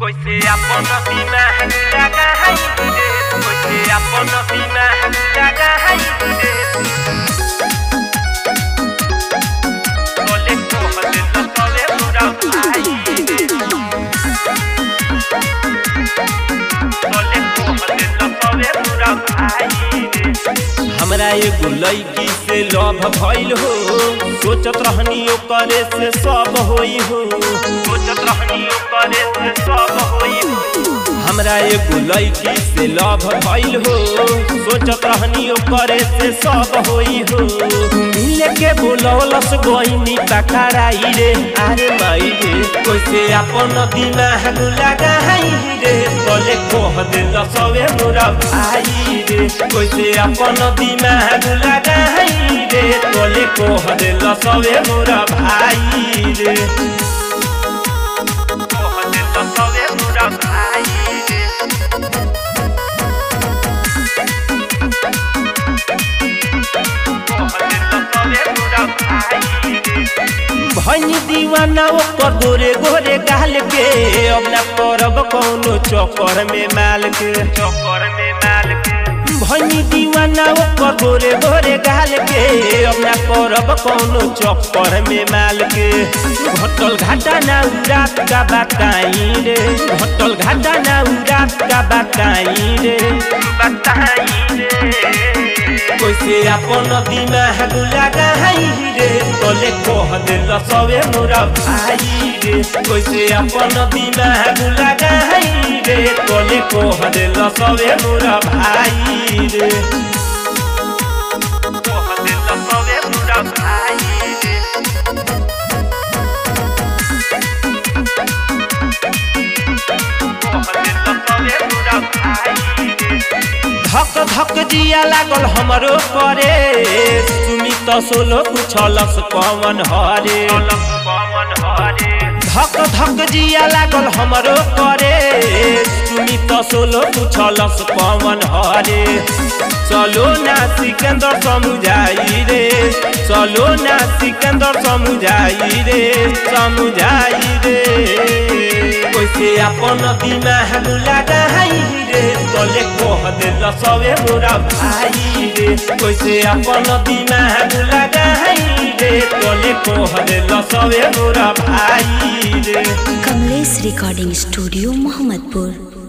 कोई से अपन बीमा लगा है रे, कोई से अपन बीमा लगा है रे। बोले को हले तो तोले पूरा भाई रे, बोले को हले तो तोले पूरा भाई रे। हमरा एगो लड़की से लव भइल हो, सोचत रहनी ओकरे से सब होई हो, सोचत रहनी ओकरे से सब होई हो। हमरा एगो लड़की से लव भइल हो, सोचत रहनी ओकरे से सब होई हो। मिले के बोलौलस गइनी पकड़ाई रे, अरे माई रे कोई से अपन दिमाग लगाई रे। बोले कह दिल सवे मोरा भाई रे, कोई से अपन दिमाग लगाई रे। बोले कह दिल सवे मोरा भाई रे, कह दिल सवे मोरा भाई रे। भनी दीवाना ओकर गोरे गोरे गाल के, अब ना करब कौनो चक्कर में माल के, चक्कर में माल के। भनी दीवाना ओकर गोरे गोरे गाल के, अब ना करब कौनो चक्कर में माल के। घटल घाटा ना रात का बताई रे, घटल घाटा ना रात का बताई रे, बताई रे। कोई से अपन दिमाग लगाई रे, तोले कह दिल सवे मोरा भाई रे। कोई से अपन दिमाग लगाई रे, तोले कह दिल सवे मोरा भाई रे, कह दिल सवे मोरा भाई रे। कह दिल सवे मोरा भाई रे। धक धक जिया लागल हमरो करे, सुमी तो सोलो पूछलस कौन हरे, धक धक जिया लागल हमरो करे, सुमी तो सोलो पूछलस कौन हरे। चलो ना सिकंदर समुझाई रे, चलो ना सिकंदर समुझाई रे, समुझाई रे। कोई से अपन दिमाग लगाई रे, तोले कह दिल सवे मोरा भाई रे। कोई से अपन दिमाग लगाई रे, तोले कह दिल सवे मोरा भाई रे। Kamlesh recording studio Mohammadpur.